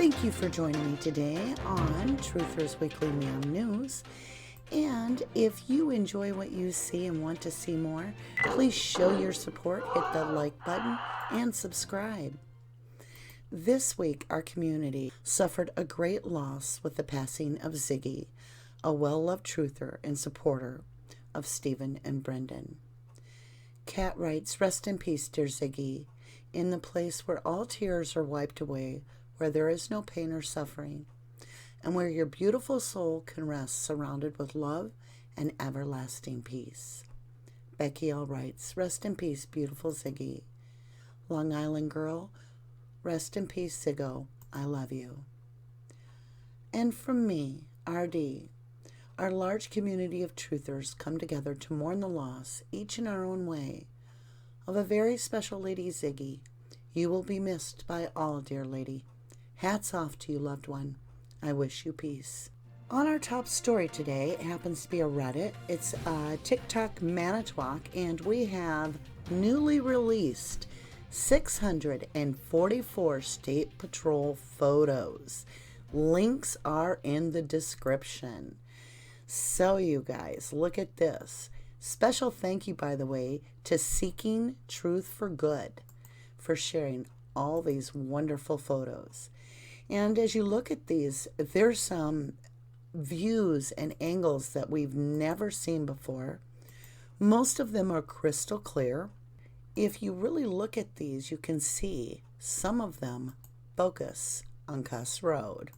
Thank you for joining me today on Truthers Weekly MaM News. And if you enjoy what you see and want to see more, please show your support, hit the like button, and subscribe. This week, our community suffered a great loss with the passing of Ziggy, a well-loved truther and supporter of Stephen and Brendan. Kat writes, "Rest in peace, dear Ziggy, in the place where all tears are wiped away, where there is no pain or suffering, and where your beautiful soul can rest surrounded with love and everlasting peace." Becky L. writes, "Rest in peace, beautiful Ziggy. Long Island girl, rest in peace, Ziggo. I love you." And from me, RD, our large community of truthers come together to mourn the loss, each in our own way, of a very special lady, Ziggy. You will be missed by all, dear lady. Hats off to you, loved one. I wish you peace. On our top story today, it happens to be a Reddit. It's TikTok Manitowoc, and we have newly released 644 State Patrol photos. Links are in the description. So you guys, look at this. Special thank you, by the way, to Seeking Truth for Good for sharing all these wonderful photos. And as you look at these, there's some views and angles that we've never seen before. Most of them are crystal clear. If you really look at these, you can see some of them focus on Cuss Road.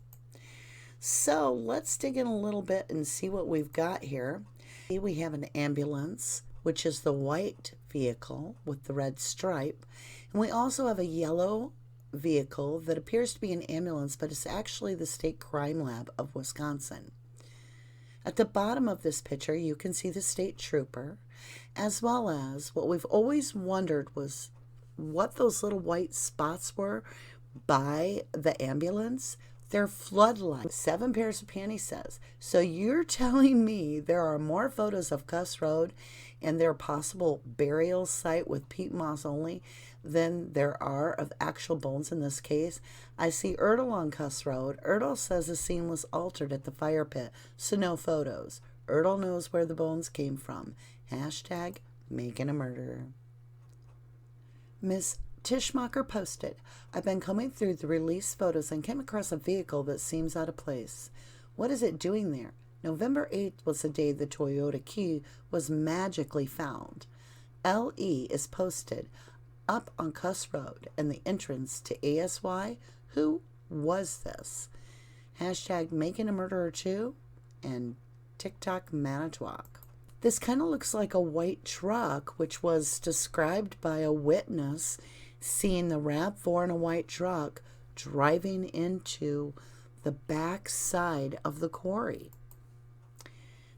So let's dig in a little bit and see what we've got here. We have an ambulance, which is the white vehicle with the red stripe. And we also have a yellow vehicle that appears to be an ambulance, but it's actually the State Crime Lab of Wisconsin. At the bottom of this picture, you can see the state trooper, as well as what we've always wondered was what those little white spots were by the ambulance. They're floodlights. 7 pairs of panties says. So you're telling me there are more photos of Cuss Road and their possible burial site with peat moss only than there are of actual bones in this case? I see Ertl on Cuss Road. Ertl says the scene was altered at the fire pit, so no photos. Ertl knows where the bones came from. Hashtag making a murderer. Ms. Tishmacher posted, "I've been combing through the release photos and came across a vehicle that seems out of place. What is it doing there? November 8th was the day the Toyota key was magically found. LE is posted up on Cuss Road and the entrance to ASY. Who was this? Hashtag making a murderer too?" And TikTok Manitowoc. This kind of looks like a white truck, which was described by a witness seeing the RAV4 in a white truck driving into the back side of the quarry.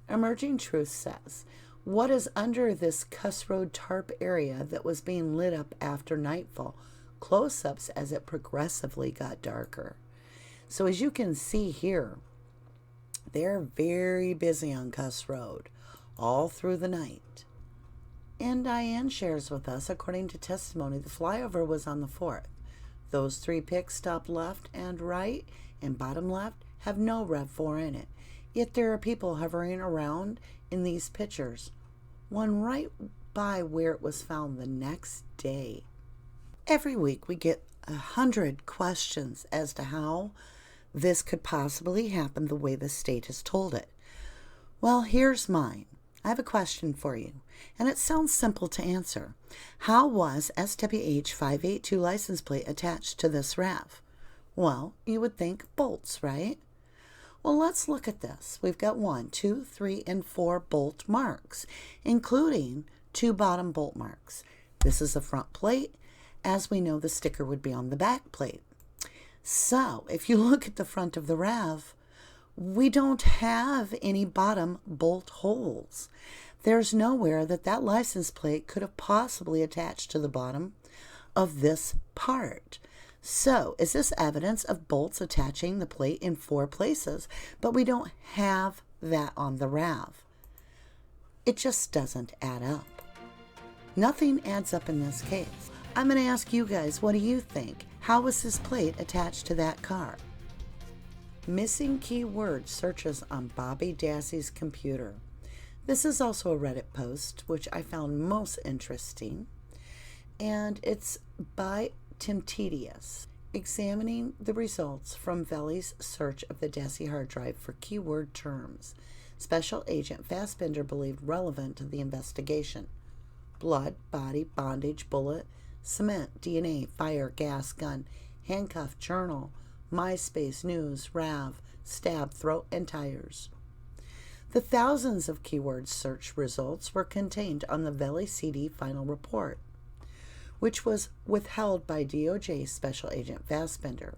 Emerging Truth says, "What is under this Cuss Road tarp area that was being lit up after nightfall? Close-ups as it progressively got darker." So as you can see here, they're very busy on Cuss Road all through the night. And Diane shares with us, according to testimony, the flyover was on the 4th. Those 3 pics, top left and right and bottom left, have no RAV4 in it. Yet there are people hovering around in these pictures. One right by where it was found the next day. Every week we get 100 questions as to how this could possibly happen the way the state has told it. Well, here's mine. I have a question for you, and it sounds simple to answer. How was SWH 582 license plate attached to this RAV? Well, you would think bolts, right? Well, let's look at this. We've got 1, 2, 3, and 4 bolt marks, including 2 bottom bolt marks. This is the front plate. As we know, the sticker would be on the back plate. So, if you look at the front of the RAV, we don't have any bottom bolt holes. There's nowhere that that license plate could have possibly attached to the bottom of this part. So, is this evidence of bolts attaching the plate in 4 places? But we don't have that on the RAV. It just doesn't add up. Nothing adds up in this case. I'm going to ask you guys, what do you think? How was this plate attached to that car? Missing keyword searches on Bobby Dassey's computer. This is also a Reddit post, which I found most interesting, and it's by TEMPTEDIOUS, examining the results from Veli's search of the Dassey hard drive for keyword terms Special Agent Fassbender believed relevant to the investigation: blood, body, bondage, bullet, cement, DNA, fire, gas, gun, handcuff, journal, MySpace, news, RAV, stab, throat, and tires. The thousands of keyword search results were contained on the Veli CD final report, which was withheld by DOJ Special Agent Fassbender,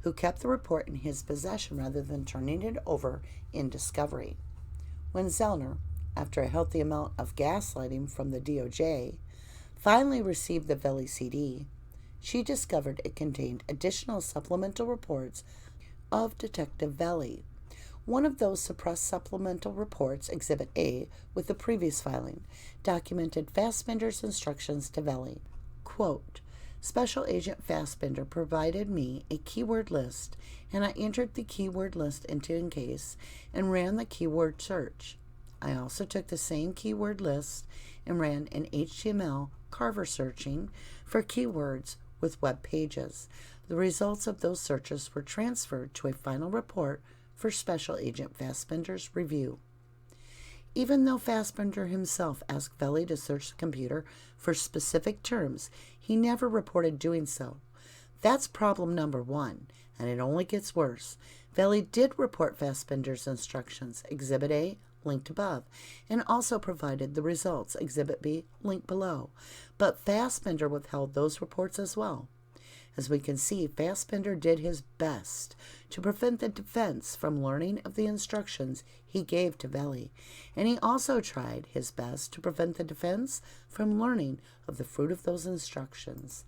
who kept the report in his possession rather than turning it over in discovery. When Zellner, after a healthy amount of gaslighting from the DOJ, finally received the Veli CD, she discovered it contained additional supplemental reports of Detective Veli. One of those suppressed supplemental reports, Exhibit A, with the previous filing, documented Fassbender's instructions to Veli. Quote, Special Agent Fassbender provided me a keyword list, and I entered the keyword list into Encase and ran the keyword search. I also took the same keyword list and ran an HTML Carver searching for keywords with web pages. The results of those searches were transferred to a final report for Special Agent Fassbender's review. Even though Fassbender himself asked Veli to search the computer for specific terms, he never reported doing so. That's problem number one, and it only gets worse. Veli did report Fassbender's instructions, Exhibit A, linked above, and also provided the results, Exhibit B, linked below. But Fassbender withheld those reports as well. As we can see, Fassbender did his best to prevent the defense from learning of the instructions he gave to Veli, and he also tried his best to prevent the defense from learning of the fruit of those instructions.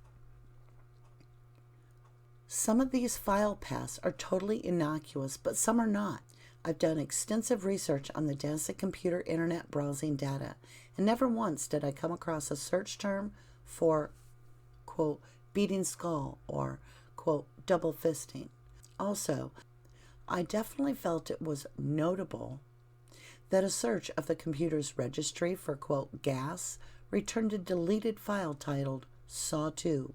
Some of these file paths are totally innocuous, but some are not. I've done extensive research on the Dassey computer internet browsing data, and never once did I come across a search term for, quote, beating skull or, quote, double fisting. Also, I definitely felt it was notable that a search of the computer's registry for, quote, gas returned a deleted file titled Saw 2,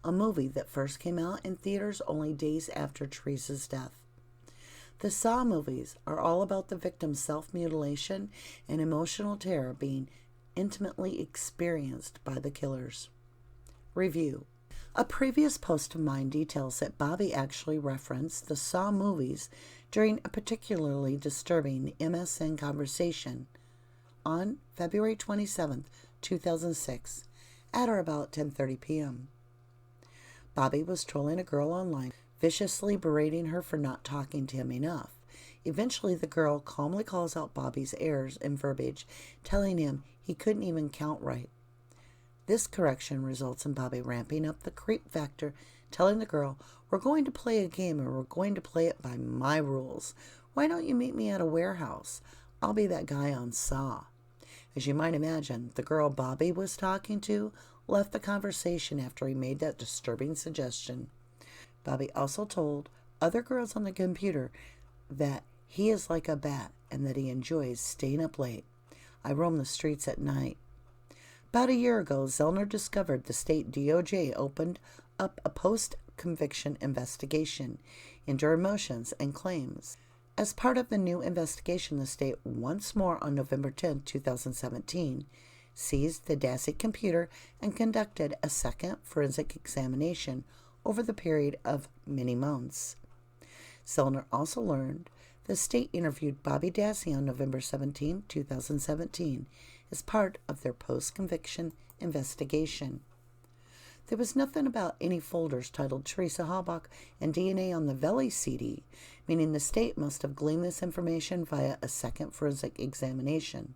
a movie that first came out in theaters only days after Teresa's death. The Saw movies are all about the victim's self-mutilation and emotional terror being intimately experienced by the killers. Review. A previous post of mine details that Bobby actually referenced the Saw movies during a particularly disturbing MSN conversation on February 27, 2006, at or about 10:30 p.m. Bobby was trolling a girl online, viciously berating her for not talking to him enough. Eventually, the girl calmly calls out Bobby's errors in verbiage, telling him he couldn't even count right. This correction results in Bobby ramping up the creep factor, telling the girl, "We're going to play a game and we're going to play it by my rules. Why don't you meet me at a warehouse? I'll be that guy on Saw." As you might imagine, the girl Bobby was talking to left the conversation after he made that disturbing suggestion. Bobby also told other girls on the computer that he is like a bat and that he enjoys staying up late. I roam the streets at night. About a year ago, Zellner discovered the state DOJ opened up a post-conviction investigation into her motions and claims. As part of the new investigation, the state once more on November 10, 2017, seized the Dassey computer and conducted a second forensic examination over the period of many months. Zellner also learned the state interviewed Bobby Dassey on November 17, 2017, as part of their post-conviction investigation. There was nothing about any folders titled Teresa Halbach and DNA on the Veli CD, meaning the state must have gleaned this information via a second forensic examination.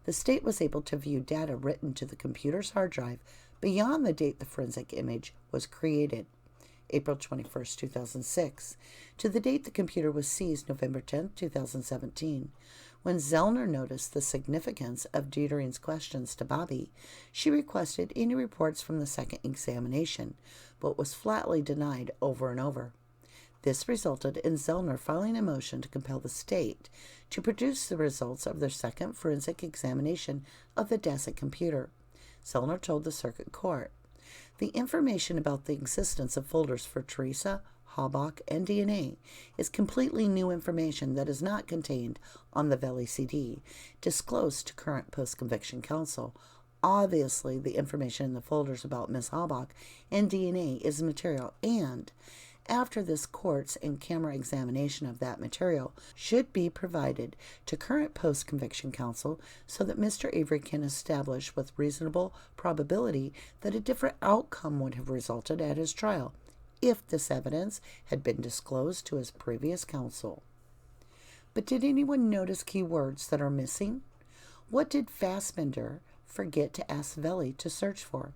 The state was able to view data written to the computer's hard drive beyond the date the forensic image was created, April 21, 2006, to the date the computer was seized, November 10, 2017. When Zellner noticed the significance of Dietering's questions to Bobby, she requested any reports from the second examination, but was flatly denied over and over. This resulted in Zellner filing a motion to compel the state to produce the results of their second forensic examination of the Dassey computer. Zellner told the circuit court, "The information about the existence of folders for Teresa, Halbach, and DNA is completely new information that is not contained on the Valley CD, disclosed to current post-conviction counsel. Obviously, the information in the folders about Ms. Halbach and DNA is material, and after this court's in-camera examination of that material should be provided to current post-conviction counsel so that Mr. Avery can establish with reasonable probability that a different outcome would have resulted at his trial if this evidence had been disclosed to his previous counsel." But did anyone notice key words that are missing? What did Fassbender forget to ask Valley to search for?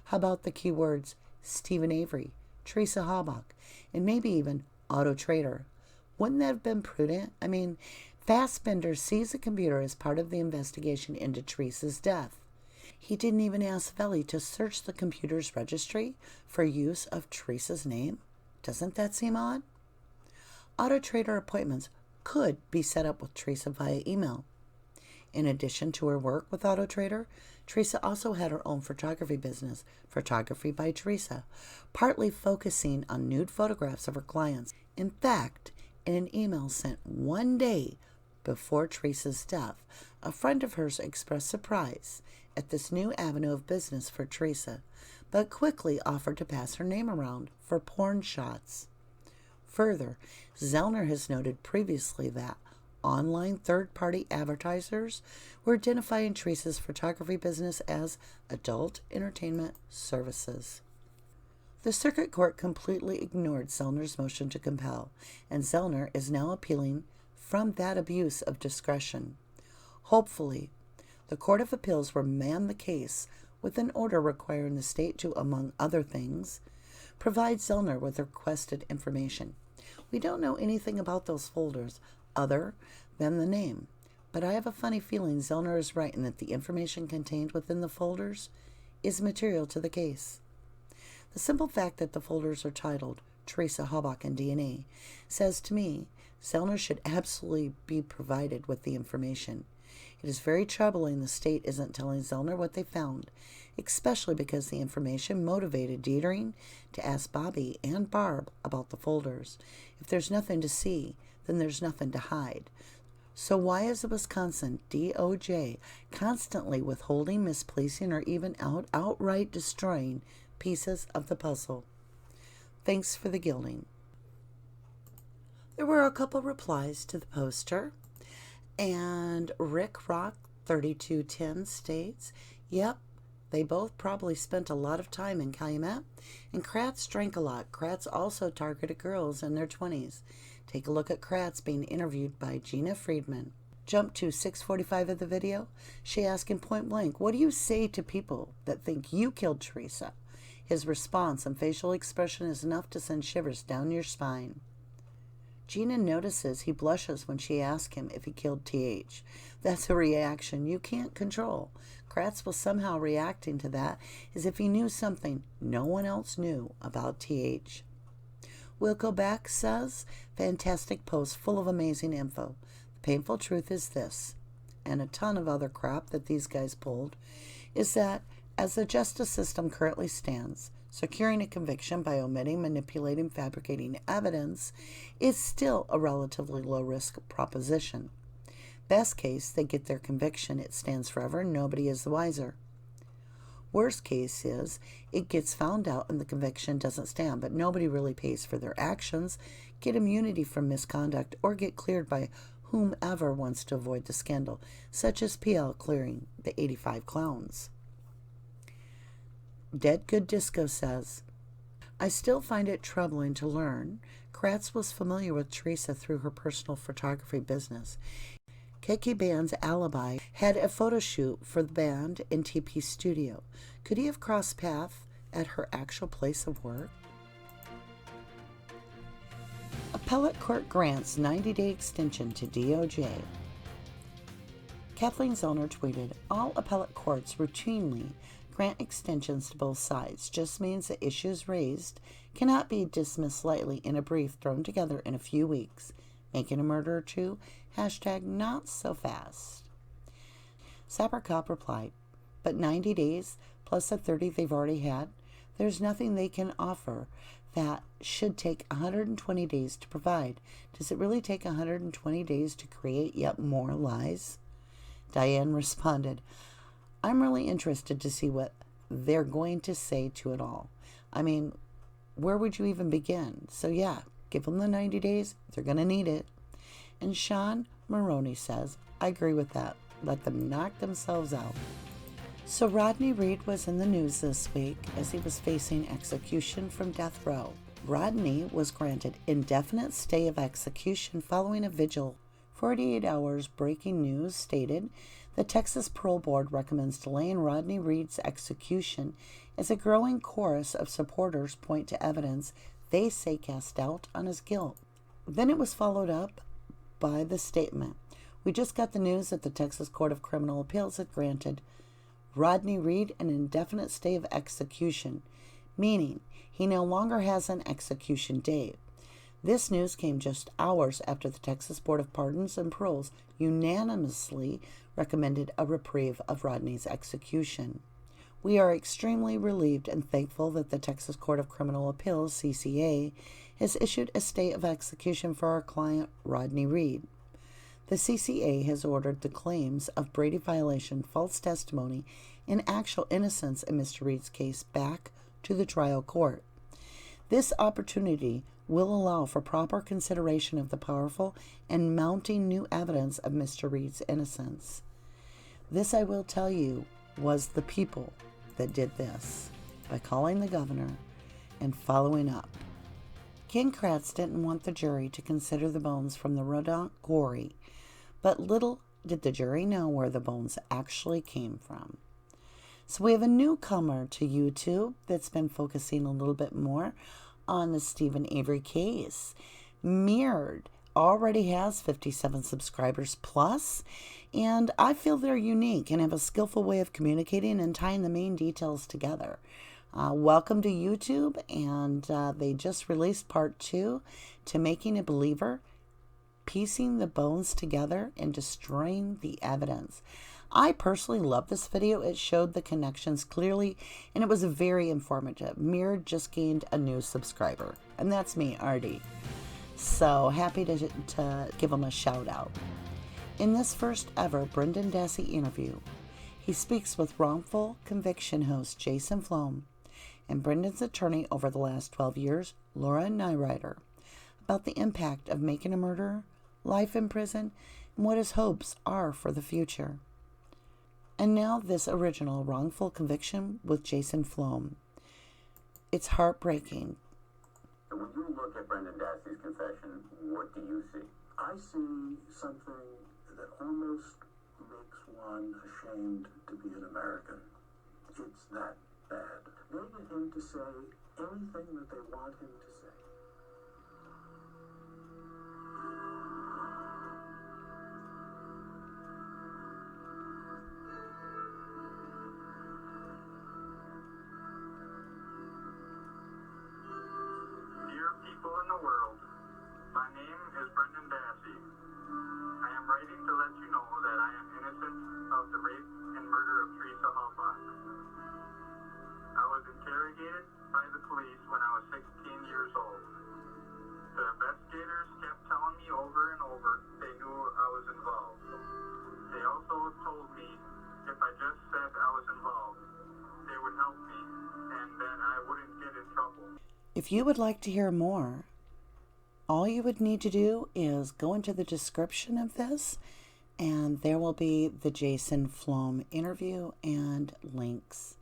How about the keywords Stephen Avery, Teresa Halbach, and maybe even Auto Trader? Wouldn't that have been prudent? I mean, Fassbender sees the computer as part of the investigation into Teresa's death. He didn't even ask Valley to search the computer's registry for use of Teresa's name. Doesn't that seem odd? Auto Trader appointments could be set up with Teresa via email. In addition to her work with Auto Trader, Teresa also had her own photography business, Photography by Teresa, partly focusing on nude photographs of her clients. In fact, in an email sent one day before Teresa's death, a friend of hers expressed surprise at this new avenue of business for Teresa, but quickly offered to pass her name around for porn shots. Further, Zellner has noted previously that online third-party advertisers were identifying Teresa's photography business as adult entertainment services. The circuit court completely ignored Zellner's motion to compel, and Zellner is now appealing from that abuse of discretion. Hopefully, the Court of Appeals will remand the case with an order requiring the state to, among other things, provide Zellner with requested information. We don't know anything about those folders other than the name, but I have a funny feeling Zellner is right in that the information contained within the folders is material to the case. The simple fact that the folders are titled Teresa Halbach and DNA says to me Zellner should absolutely be provided with the information. It is very troubling the state isn't telling Zellner what they found, especially because the information motivated Dietering to ask Bobby and Barb about the folders. If there's nothing to see, then there's nothing to hide. So why is the Wisconsin DOJ constantly withholding, misplacing, or even outright destroying pieces of the puzzle? Thanks for the gilding. There were a couple replies to the poster, and Rick Rock 3210 states, "Yep, they both probably spent a lot of time in Calumet, and Kratz drank a lot. Kratz also targeted girls in their 20s. Take a look at Kratz being interviewed by Gina Friedman." Jump to 6:45 of the video. She asked him point blank, "What do you say to people that think you killed Teresa?" His response and facial expression is enough to send shivers down your spine. Gina notices he blushes when she asks him if he killed TH. That's a reaction you can't control. Kratz was somehow reacting to that as if he knew something no one else knew about TH. Wilco Beck says, "Fantastic post full of amazing info. The painful truth is this," and a ton of other crap that these guys pulled, is that as the justice system currently stands, securing a conviction by omitting, manipulating, fabricating evidence is still a relatively low-risk proposition. Best case, they get their conviction, it stands forever, and nobody is the wiser. Worst case is, it gets found out and the conviction doesn't stand, but nobody really pays for their actions, get immunity from misconduct, or get cleared by whomever wants to avoid the scandal, such as PL clearing the 85 clowns. Dead Good Disco says, "I still find it troubling to learn Kratz was familiar with Teresa through her personal photography business. KK Band's alibi had a photo shoot for the band in TP Studio. Could he have crossed paths at her actual place of work?" Appellate Court grants 90-day extension to DOJ. Kathleen Zellner tweeted, "All appellate courts routinely Grant extensions to both sides just means that issues raised cannot be dismissed lightly in a brief thrown together in a few weeks. Making a murder or two? Hashtag not so fast. Sapper Cop replied, but 90 days plus the 30 they've already had, there's nothing they can offer that should take 120 days to provide. Does it really take 120 days to create yet more lies? Diane responded, I'm really interested to see what they're going to say to it all. I mean, where would you even begin? So yeah, give them the 90 days. They're going to need it. And Sean Maroney says, I agree with that. Let them knock themselves out. So Rodney Reed was in the news this week as he was facing execution from death row. Rodney was granted indefinite stay of execution following a vigil. 48 hours breaking news stated the Texas Parole Board recommends delaying Rodney Reed's execution as a growing chorus of supporters point to evidence they say cast doubt on his guilt. Then it was followed up by the statement, we just got the news that the Texas Court of Criminal Appeals had granted Rodney Reed an indefinite stay of execution, meaning he no longer has an execution date. This news came just hours after the Texas Board of Pardons and Paroles unanimously recommended a reprieve of Rodney's execution. We are extremely relieved and thankful that the Texas Court of Criminal Appeals, CCA, has issued a stay of execution for our client, Rodney Reed. The CCA has ordered the claims of Brady violation, false testimony, and actual innocence in Mr. Reed's case back to the trial court. This opportunity will allow for proper consideration of the powerful and mounting new evidence of Mr. Reed's innocence. This, I will tell you, was the people that did this by calling the governor and following up. Ken Kratz didn't want the jury to consider the bones from the Rodney quarry, but little did the jury know where the bones actually came from. So we have a newcomer to YouTube that's been focusing a little bit more on the Stephen Avery case. MIRED already has 57 subscribers plus, and I feel they're unique and have a skillful way of communicating and tying the main details together. Welcome to YouTube, and they just released part 2 to Making a Believer, piecing the bones together and destroying the evidence. I personally love this video. It showed the connections clearly, and it was very informative. MIRED just gained a new subscriber, and that's me, Artie. So happy to give him a shout out. In this first ever Brendan Dassey interview, he speaks with wrongful conviction host Jason Flom and Brendan's attorney over the last 12 years, Laura Nyrider, about the impact of making a murderer, life in prison, and what his hopes are for the future. And now this original wrongful conviction with Jason Flom. It's heartbreaking. So when you look at Brendan Dassey's confession, what do you see? I see something that almost makes one ashamed to be an American. It's that bad. They get him to say anything that they want him to say. Dear people in the world, my name is Brendan Dassey. I am writing to let you know that I am innocent of the rape and murder of Teresa Halbach. I was interrogated by the police when I was 16 years old. The investigators kept telling me over and over they knew I was involved. They also told me if I just said I was involved, they would help me and then I wouldn't get in trouble. If you would like to hear more, all you would need to do is go into the description of this, and there will be the Jason Flom interview and links.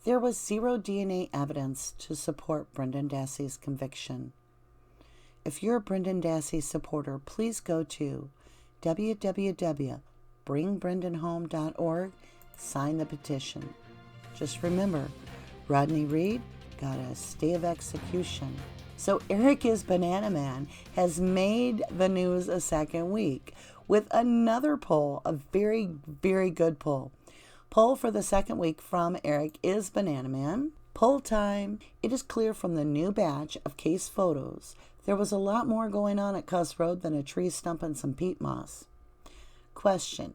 There was zero DNA evidence to support Brendan Dassey's conviction. If you're a Brendan Dassey supporter, please go to www.bringbrendanhome.org, sign the petition. Just remember, Rodney Reed got a stay of execution. So Eric is Bananaman has made the news a second week with another poll, a very, very good poll. Poll for the second week from Eric is Bananaman. Poll time. It is clear from the new batch of case photos there was a lot more going on at Cuss Road than a tree stump and some peat moss. Question.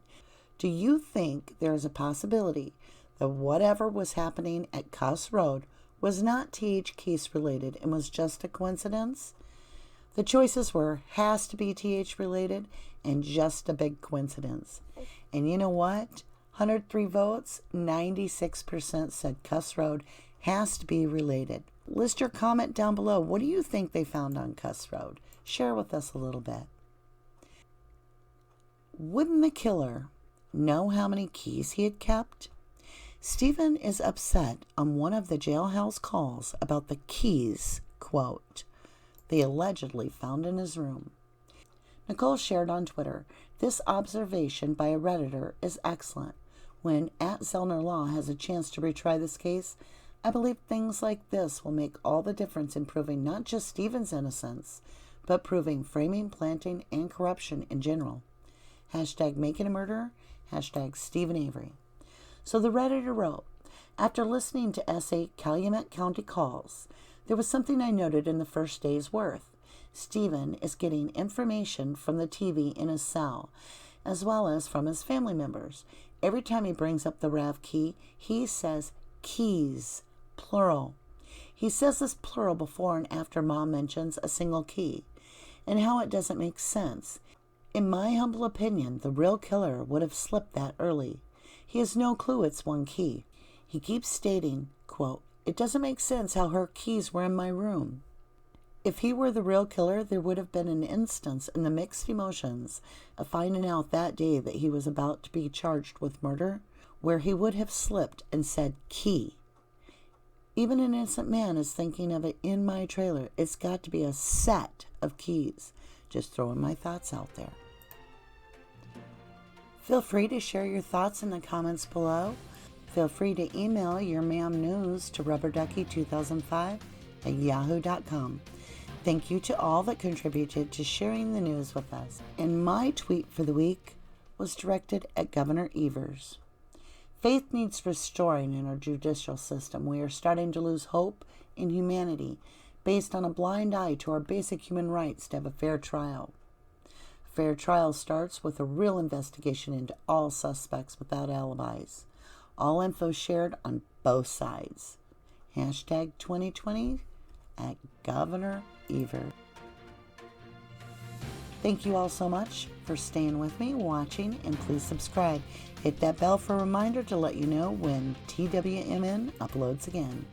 Do you think there is a possibility that whatever was happening at Cuss Road was not TH case related and was just a coincidence? The choices were has to be TH related and just a big coincidence. And you know what? 103 votes, 96% said Cuss Road has to be related. List your comment down below. What do you think they found on Cuss Road? Share with us a little bit. Wouldn't the killer know how many keys he had kept? Stephen is upset on one of the jailhouse calls about the keys, quote, they allegedly found in his room. Nicole shared on Twitter, this observation by a Redditor is excellent. When @ZellnerLaw has a chance to retry this case, I believe things like this will make all the difference in proving not just Stephen's innocence, but proving framing, planting, and corruption in general. Hashtag making a murderer, hashtag Stephen Avery. So the Redditor wrote, after listening to SA Calumet County calls, there was something I noted in the first day's worth. Stephen is getting information from the TV in his cell, as well as from his family members. Every time he brings up the RAV key, he says keys, plural. He says this plural before and after Mom mentions a single key, and how it doesn't make sense. In my humble opinion, the real killer would have slipped that early. He has no clue it's one key. He keeps stating, quote, it doesn't make sense how her keys were in my room. If he were the real killer, there would have been an instance in the mixed emotions of finding out that day that he was about to be charged with murder, where he would have slipped and said key. Even an innocent man is thinking of it in my trailer. It's got to be a set of keys. Just throwing my thoughts out there. Feel free to share your thoughts in the comments below. Feel free to email your MAM news to rubberducky2005@yahoo.com. Thank you to all that contributed to sharing the news with us. And my tweet for the week was directed at Governor Evers. Faith needs restoring in our judicial system. We are starting to lose hope in humanity based on a blind eye to our basic human rights to have a fair trial. A fair trial starts with a real investigation into all suspects without alibis. All info shared on both sides. Hashtag 2020 at Governor Evers. Thank you all so much for staying with me, watching, and please subscribe. Hit that bell for a reminder to let you know when TWMN uploads again.